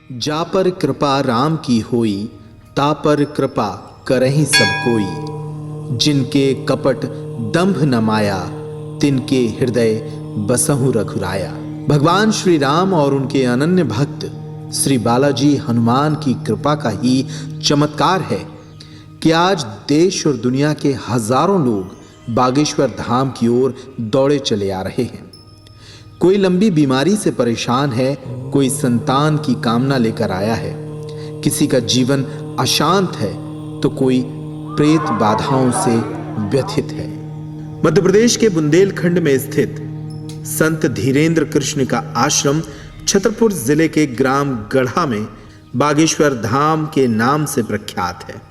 जा पर कृपा राम की होई, ता पर कृपा करहि सब कोई। जिनके कपट दंभ न माया, तिनके हृदय बसहु रघुराया। भगवान श्री राम और उनके अनन्य भक्त श्री बालाजी हनुमान की कृपा का ही चमत्कार है कि आज देश और दुनिया के हजारों लोग बागेश्वर धाम की ओर दौड़े चले आ रहे हैं। कोई लंबी बीमारी से परेशान है, कोई संतान की कामना लेकर आया है, किसी का जीवन अशांत है तो कोई प्रेत बाधाओं से व्यथित है। मध्य प्रदेश के बुंदेलखंड में स्थित संत धीरेन्द्र कृष्ण का आश्रम छतरपुर जिले के ग्राम गढ़ा में बागेश्वर धाम के नाम से प्रख्यात है।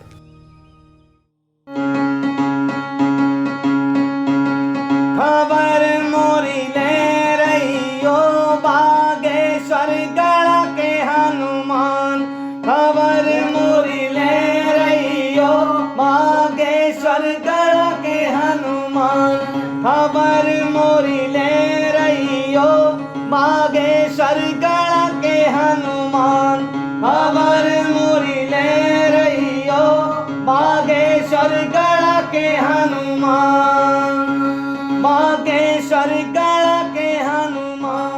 खबर मोरी ले रही हो बागेश्वर गढ़ के हनुमान, खबर मोरी ले रही हो बागेश्वर गढ़ के हनुमान, खबर मोरी ले रही हो बागेश्वर गढ़ के हनुमान, खबर मोरी ले रही हो बागेश्वर गढ़ के हनुमान, बागेश्वर गढ़ के हनुमान।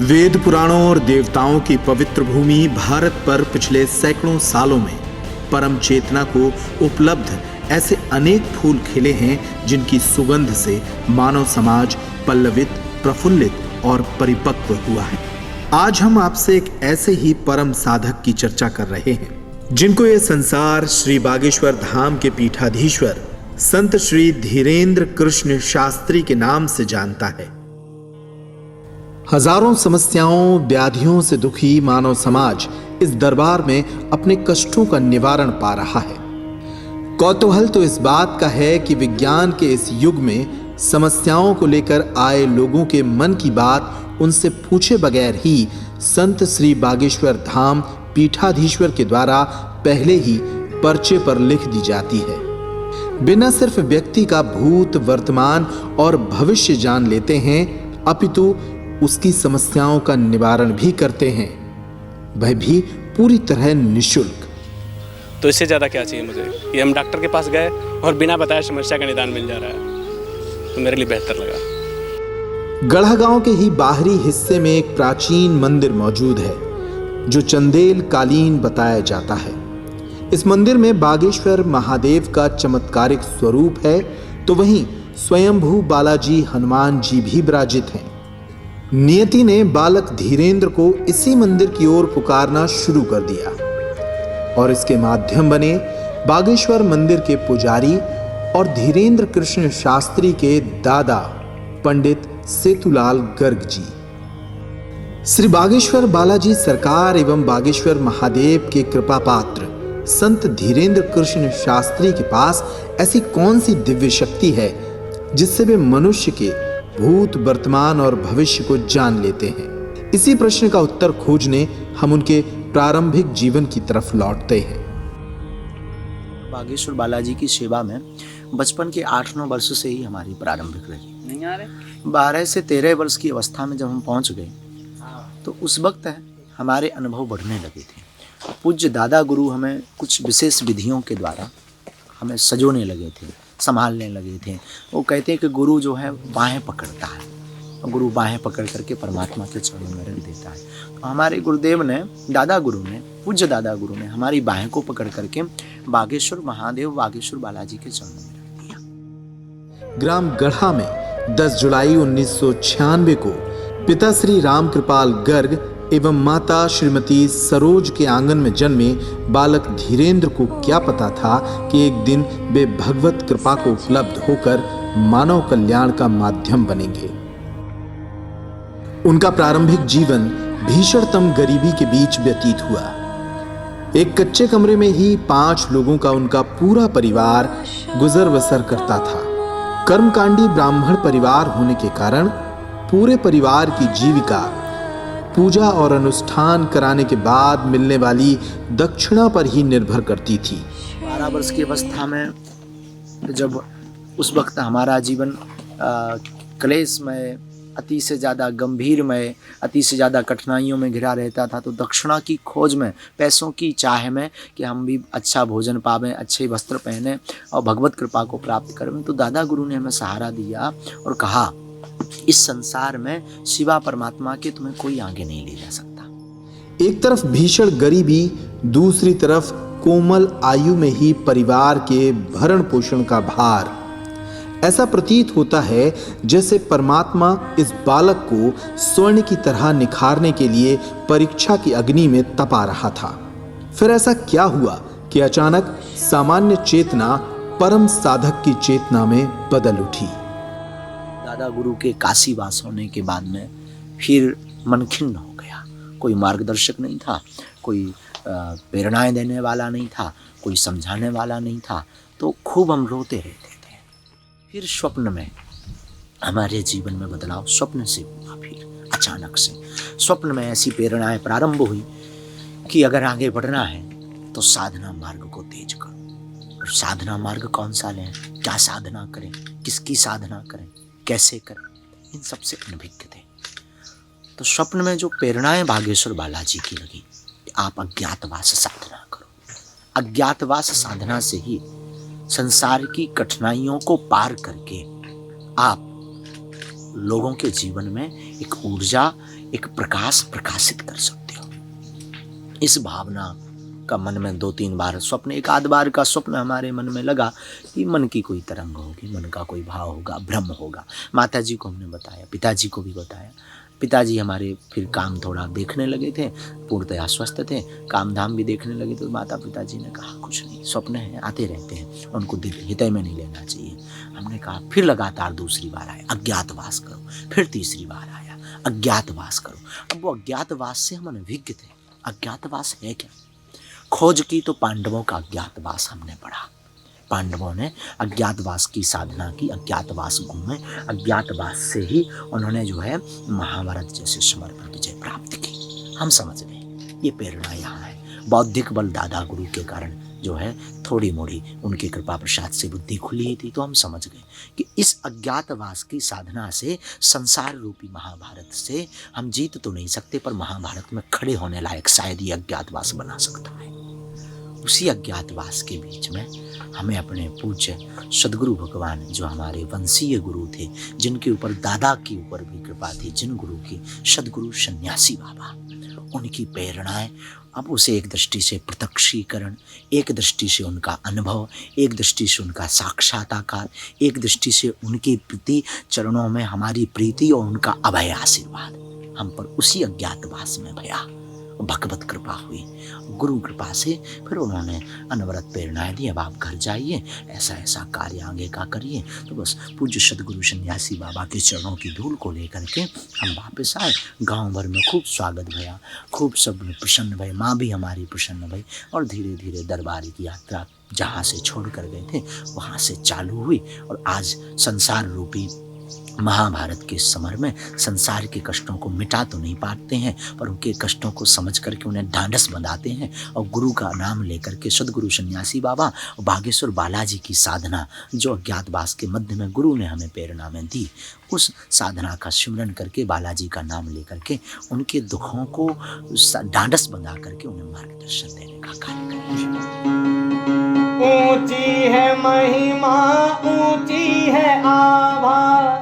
वेद पुराणों और देवताओं की पवित्र भूमि भारत पर पिछले सैकड़ों सालों में परम चेतना को उपलब्ध ऐसे अनेक फूल खिले हैं जिनकी सुगंध से मानव समाज पल्लवित, प्रफुल्लित और परिपक्व हुआ है। आज हम आपसे एक ऐसे ही परम साधक की चर्चा कर रहे हैं जिनको ये संसार श्री बागेश्वर धाम के पीठाधीश्वर संत श्री धीरेन्द्र कृष्ण शास्त्री के नाम से जानता है। हजारों समस्याओं, व्याधियों से दुखी मानव समाज इस दरबार में अपने कष्टों का निवारण पा रहा है। कौतूहल तो इस बात का है कि विज्ञान के इस युग में समस्याओं को लेकर आए लोगों के मन की बात उनसे पूछे बगैर ही संत श्री बागेश्वर धाम पीठाधीश्वर के द्वारा पहले ही पर्चे पर लिख दी जाती है। बिना सिर्फ व्यक्ति का भूत, वर्तमान और भविष्य जान लेते हैं, अपितु उसकी समस्याओं का निवारण भी करते हैं, वह भी पूरी तरह निःशुल्क। तो इससे ज़्यादा क्या चाहिए मुझे कि हम डॉक्टर के पास गए और बिना बताए समस्या का निदान मिल जा रहा है, तो मेरे लिए बेहतर लगा। गढ़ा गांव के ही बाहरी हिस्से में एक प्राचीन मंदिर मौजूद है जो चंदेल कालीन बताया जाता है। इस मंदिर में बागेश्वर महादेव का चमत्कारिक स्वरूप है तो वहीं स्वयंभू बालाजी हनुमान जी भी विराजित हैं। नियति ने बालक धीरेन्द्र को इसी मंदिर की ओर पुकारना शुरू कर दिया और इसके माध्यम बने बागेश्वर मंदिर के पुजारी और धीरेन्द्र कृष्ण शास्त्री के दादा पंडित सेतुलाल गर्ग जी। श्री बागेश्वर बालाजी सरकार एवं बागेश्वर महादेव के कृपा पात्र संत धीरेन्द्र कृष्ण शास्त्री के पास ऐसी कौन सी दिव्य शक्ति है जिससे वे मनुष्य के भूत, वर्तमान और भविष्य को जान लेते हैं। इसी प्रश्न का उत्तर खोजने हम उनके प्रारंभिक जीवन की तरफ लौटते हैं। बागेश्वर बालाजी की सेवा में बचपन के 8-9 वर्ष से ही हमारी प्रारंभिक रही। 12 से 13 वर्ष की अवस्था में जब हम पहुंच गए तो उस वक्त हमारे अनुभव बढ़ने लगे थे। पूज्य दादा गुरु हमें कुछ विशेष विधियों के द्वारा हमें सजोने लगे थे, संभालने लगे थे। वो कहते हैं कि गुरु जो है बाहें पकड़ता है, गुरु बाहें पकड़ करके परमात्मा के चरणों में रख देता है। तो हमारे गुरुदेव ने, दादा गुरु ने, पूज्य दादा गुरु ने हमारी बाहें को पकड़ करके बागेश्वर महादेव, बागेश्वर बालाजी के चरणों में रख दिया। ग्राम गढ़ा में 10 जुलाई 1996 को पिता श्री राम कृपाल गर्ग एवं माता श्रीमती सरोज के आंगन में जन्मे बालक धीरेन्द्र को क्या पता था कि एक दिन वे भगवत कृपा को उपलब्ध होकर मानव कल्याण का माध्यम बनेंगे। उनका प्रारंभिक जीवन भीषणतम गरीबी के बीच व्यतीत हुआ। एक कच्चे कमरे में ही 5 लोगों का उनका पूरा परिवार गुजर बसर करता था। कर्मकांडी ब्राह्मण परिवार होने के कारण पूरे परिवार की जीविका पूजा और अनुष्ठान कराने के बाद मिलने वाली दक्षिणा पर ही निर्भर करती थी। 12 वर्ष की अवस्था में जब उस वक्त हमारा जीवन क्लेश में अति से ज़्यादा गंभीरमय, अति से ज़्यादा कठिनाइयों में घिरा रहता था, तो दक्षिणा की खोज में, पैसों की चाह में कि हम भी अच्छा भोजन पावें, अच्छे वस्त्र पहने और भगवत कृपा को प्राप्त करें, तो दादा गुरु ने हमें सहारा दिया और कहा इस संसार में शिवा परमात्मा के तुम्हें कोई आगे नहीं ले जा सकता। एक तरफ भीषण गरीबी, दूसरी तरफ कोमल आयु में ही परिवार के भरण पोषण का भार। ऐसा प्रतीत होता है जैसे परमात्मा इस बालक को स्वर्ण की तरह निखारने के लिए परीक्षा की अग्नि में तपा रहा था। फिर ऐसा क्या हुआ कि अचानक सामान्य चेतना परम साधक की चेतना में बदल उठी। दादा गुरु के काशी वास होने के बाद में फिर मन खिन्न हो गया। कोई मार्गदर्शक नहीं था, कोई प्रेरणाएं देने वाला नहीं था, कोई समझाने वाला नहीं था, तो खूब हम रोते रहते थे। फिर स्वप्न में हमारे जीवन में बदलाव स्वप्न से हुआ। फिर अचानक से स्वप्न में ऐसी प्रेरणाएं प्रारंभ हुई कि अगर आगे बढ़ना है तो साधना मार्ग को तेज करो। और साधना मार्ग कौन सा लें, क्या साधना करें, किसकी साधना करें, कैसे करें, इन सबसे अनभिज्ञ थे। तो स्वप्न में जो प्रेरणाएं बागेश्वर बालाजी की लगी कि आप अज्ञातवास साधना करो। अज्ञातवास साधना से ही संसार की कठिनाइयों को पार करके आप लोगों के जीवन में एक ऊर्जा, एक प्रकाश प्रकाशित कर सकते हो। इस भावना का मन में 2-3 बार स्वप्न, एक आध बार का स्वप्न हमारे मन में लगा कि मन की कोई तरंग होगी, मन का कोई भाव होगा, भ्रम होगा। माता जी को हमने बताया, पिताजी को भी बताया। पिताजी हमारे फिर काम थोड़ा देखने लगे थे, पूर्णतया स्वस्थ थे, काम धाम भी देखने लगे, तो माता पिताजी ने कहा कुछ नहीं, स्वप्न है, आते रहते हैं, उनको हृदय में नहीं लेना चाहिए। हमने कहा, फिर लगातार दूसरी बार आया, अज्ञातवास करो। फिर तीसरी बार आया, अज्ञातवास करो। अब वो अज्ञातवास से हम अनभिज्ञ थे। अज्ञातवास है क्या? खोज की तो पांडवों का अज्ञातवास हमने पढ़ा। पांडवों ने अज्ञातवास की साधना की, अज्ञातवास घूमे, अज्ञातवास से ही उन्होंने जो है महाभारत जैसे समर पर विजय प्राप्त की। हम समझ गए ये प्रेरणा यहाँ है। बौद्धिक बल दादा गुरु के कारण जो है थोड़ी मोड़ी उनकी कृपा प्रसाद से बुद्धि खुली थी, तो हम समझ गए कि इस अज्ञातवास की साधना से संसार रूपी महाभारत से हम जीत तो नहीं सकते, पर महाभारत में खड़े होने लायक शायद ये अज्ञातवास बना सकता है। उसी अज्ञातवास के बीच में हमें अपने पूज्य सदगुरु भगवान, जो हमारे वंशीय गुरु थे, जिनके ऊपर दादा के ऊपर भी कृपा थी, जिन गुरु की, सदगुरु सन्यासी बाबा, उनकी प्रेरणाएं, अब उसे एक दृष्टि से प्रत्यक्षीकरण, एक दृष्टि से उनका अनुभव, एक दृष्टि से उनका साक्षात्कार, एक दृष्टि से उनके प्रति चरणों में हमारी प्रीति और उनका अभय आशीर्वाद हम पर उसी अज्ञातवास में भया। भगवत कृपा हुई, गुरु कृपा से फिर उन्होंने अनवरत प्रेरणाएं दी। अब आप घर जाइए, ऐसा ऐसा कार्य आगे का करिए। तो बस पूज्य सदगुरु सन्यासी बाबा के चरणों की धूल को लेकर के हम वापस आए। गांव भर में खूब स्वागत भया, खूब सब प्रसन्न भये, माँ भी हमारी प्रसन्न भई। और धीरे धीरे दरबार की यात्रा जहाँ से छोड़ कर गए थे वहाँ से चालू हुई। और आज संसार रूपी महाभारत के समर में संसार के कष्टों को मिटा तो नहीं पाते हैं, पर उनके कष्टों को समझ करके उन्हें ढांढस बंधाते हैं। और गुरु का नाम लेकर के सदगुरु सन्यासी बाबा और बागेश्वर बालाजी की साधना, जो अज्ञातवास के मध्य में गुरु ने हमें प्रेरणा में दी, उस साधना का सिमरन करके, बालाजी का नाम लेकर के उनके दुखों को ढांढस बंधा करके उन्हें मार्गदर्शन देने का कार्य करेंगे। ऊंची है महिमा, ऊंची है आभा,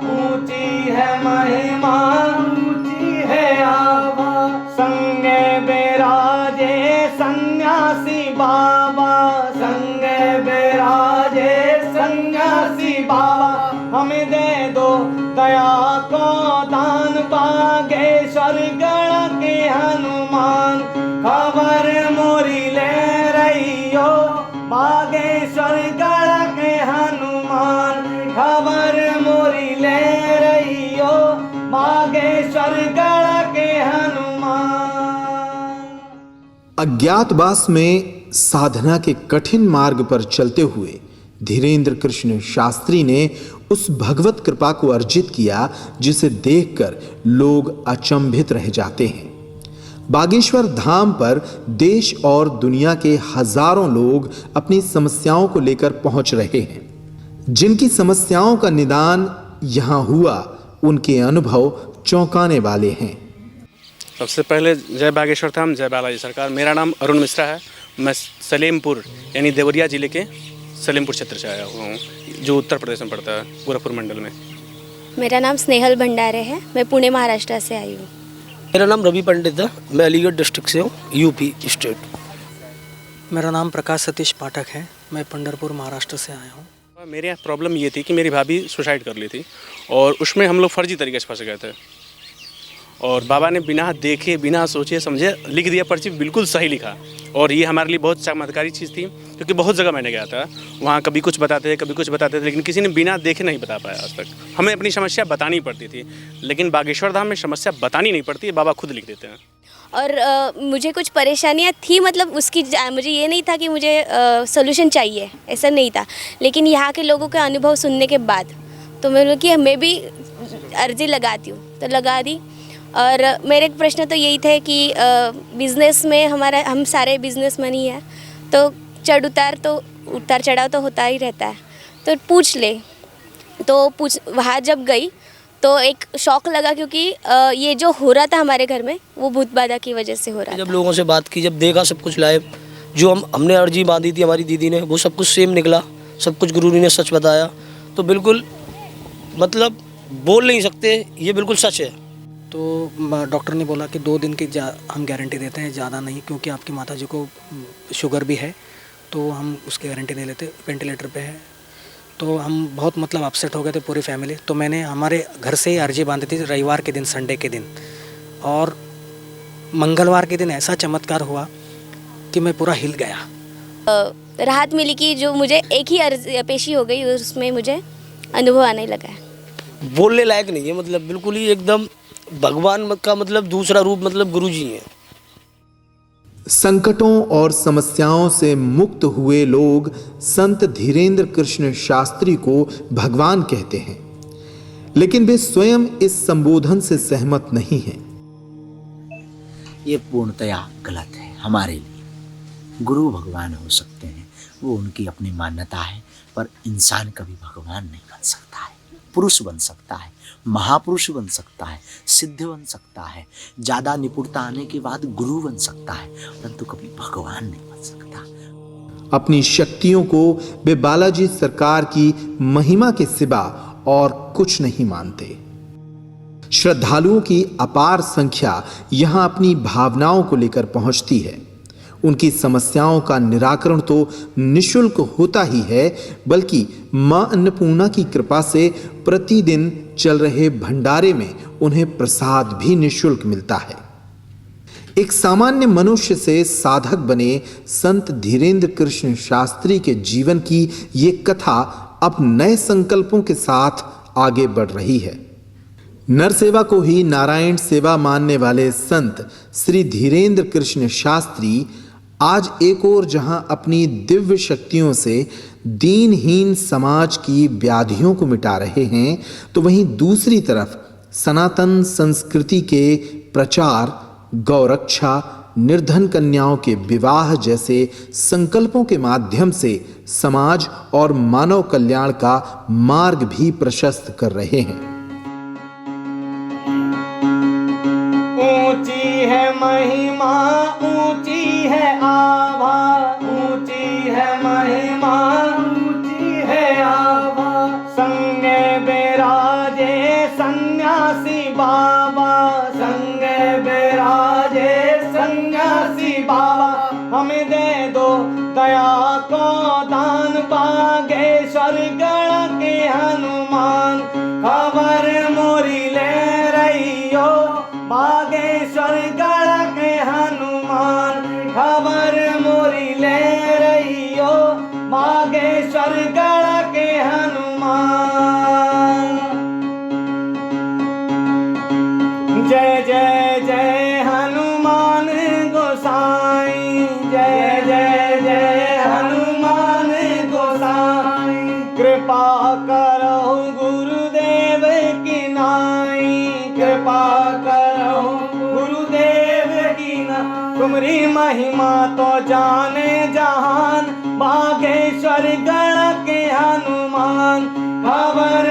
ऊंची है महिमा, ऊंची है आभा। संगे बेराजे सन्यासी बाबा, संगे बेराजे सन्यासी बाबा। हमें दे दो दया को दान, बागेश्वर गढ़ के हनुमान। खबर मोरी ले रही हो बागेश्वर गढ़ के हनुमान, खबर मोरी ले रही हो बागेश्वर गढ़ के हनुमान। अज्ञातवास में साधना के कठिन मार्ग पर चलते हुए धीरेन्द्र कृष्ण शास्त्री ने उस भगवत कृपा को अर्जित किया जिसे देखकर लोग अचंभित रह जाते हैं। बागेश्वर धाम पर देश और दुनिया के हजारों लोग अपनी समस्याओं को लेकर पहुंच रहे हैं। जिनकी समस्याओं का निदान यहां हुआ उनके अनुभव चौंकाने वाले हैं। सबसे पहले जय बागेश्वर धाम, जय बालाजी सरकार। मेरा नाम अरुण मिश्रा है। मैं सलेमपुर यानी देवरिया ज़िले के सलेमपुर क्षेत्र से आया हुआ हूँ, जो उत्तर प्रदेश में पड़ता है, गोरखपुर मंडल में। मेरा नाम स्नेहल भंडारे है। मैं पुणे महाराष्ट्र से आई हूँ। मेरा नाम रवि पंडित है। मैं अलीगढ़ डिस्ट्रिक्ट से हूँ, यूपी स्टेट। मेरा नाम प्रकाश सतीश पाठक है। मैं पंढरपुर महाराष्ट्र से आया हूँ। मेरे यहाँ प्रॉब्लम ये थी कि मेरी भाभी सुसाइड कर ली थी और उसमें हम लोग फर्जी तरीके से फंस गए थे। और बाबा ने बिना देखे बिना सोचे समझे लिख दिया, पर्ची बिल्कुल सही लिखा। और ये हमारे लिए बहुत चमत्कारी चीज़ थी, क्योंकि बहुत जगह मैंने गया था, वहाँ कभी कुछ बताते थे कभी कुछ बताते थे, लेकिन किसी ने बिना देखे नहीं बता पाया आज तक। हमें अपनी समस्या बतानी पड़ती थी, लेकिन बागेश्वर धाम में समस्या बतानी नहीं पड़ती, बाबा खुद लिख देते हैं। और मुझे कुछ परेशानियाँ थी, मतलब उसकी मुझे ये नहीं था कि मुझे सोल्यूशन चाहिए, ऐसा नहीं था। लेकिन यहाँ के लोगों के अनुभव सुनने के बाद तो मैंने कि मैं भी अर्जी लगाती हूँ, तो लगा दी। और मेरे प्रश्न तो यही थे कि बिज़नेस में हम सारे बिजनेसमैन ही हैं, तो उतार चढ़ाव तो होता ही रहता है, तो पूछ ले। तो वहाँ जब गई तो एक शौक लगा, क्योंकि ये जो हो रहा था हमारे घर में वो भूत बाधा की वजह से हो रहा था। जब लोगों से बात की, जब देखा सब कुछ लाइव, जो हमने अर्जी बांधी थी हमारी दीदी ने, वो सब कुछ सेम निकला, सब कुछ गुरु जी ने सच बताया। तो बिल्कुल मतलब बोल नहीं सकते, ये बिल्कुल सच है। तो डॉक्टर ने बोला कि 2 दिन की हम गारंटी देते हैं, ज़्यादा नहीं, क्योंकि आपकी माता जी को शुगर भी है, तो हम उसकी गारंटी नहीं लेते। वेंटिलेटर पे है। तो हम बहुत मतलब अपसेट हो गए थे पूरी फैमिली। तो मैंने हमारे घर से ही अर्जी बांधी थी रविवार के दिन, संडे के दिन। और मंगलवार के दिन ऐसा चमत्कार हुआ कि मैं पूरा हिल गया। राहत मिली कि जो मुझे एक ही अर्जी पेशी हो गई, उसमें मुझे अनुभव आने लगा है। बोलने लायक नहीं है, मतलब बिल्कुल ही एकदम भगवान का मतलब दूसरा रूप, मतलब गुरु जी हैं। संकटों और समस्याओं से मुक्त हुए लोग संत धीरेन्द्र कृष्ण शास्त्री को भगवान कहते हैं, लेकिन वे स्वयं इस संबोधन से सहमत नहीं हैं। ये पूर्णतया गलत है। हमारे लिए गुरु भगवान हो सकते हैं, वो उनकी अपनी मान्यता है, पर इंसान कभी भगवान नहीं बन सकता है। पुरुष बन सकता है, महापुरुष बन सकता है, सिद्ध बन सकता है, ज़्यादा निपुणता आने के बाद गुरु बन सकता है, परंतु कभी भगवान नहीं बन सकता। अपनी शक्तियों को वे बालाजी सरकार की महिमा के सिवा और कुछ नहीं मानते। श्रद्धालुओं की अपार संख्या यहां अपनी भावनाओं को लेकर पहुंचती है। उनकी समस्याओं का निराकरण तो निःशुल्क होता ही है, बल्कि मां अन्नपूर्णा की कृपा से प्रतिदिन चल रहे भंडारे में उन्हें प्रसाद भी निःशुल्क मिलता है। एक सामान्य मनुष्य से साधक बने संत धीरेन्द्र कृष्ण शास्त्री के जीवन की ये कथा अब नए संकल्पों के साथ आगे बढ़ रही है। नर सेवा को ही नारायण सेवा मानने वाले संत श्री धीरेन्द्र कृष्ण शास्त्री आज एक ओर जहां अपनी दिव्य शक्तियों से दीनहीन समाज की व्याधियों को मिटा रहे हैं, तो वहीं दूसरी तरफ सनातन संस्कृति के प्रचार, गौरक्षा, निर्धन कन्याओं के विवाह जैसे संकल्पों के माध्यम से समाज और मानव कल्याण का मार्ग भी प्रशस्त कर रहे हैं। ऊंची है महिमा, ऊंची है आभा, ऊंची है महिमा, ऊंची है आभा। संग बिराजे सन्यासी बाबा, संग बिराजे सन्यासी बाबा। हमें दे दो दया को दान, बागेश्वर गढ़ के हनुमान। खबर मोरी ले रही हो बागेश्वर गढ़ के हनुमान, खबर मोरी ले रही हो बागेश्वर गढ़ के हनुमान। जय जय जय हनुमान गोसाई, जय जय जय हनुमान गोसाई। कृपा करो गुरुदेव की नाई, कृपा करो गुरुदेव की नाई। तुम्हारी महिमा तो जाने जहान, बागेश्वर गढ़ के हनुमान। खबर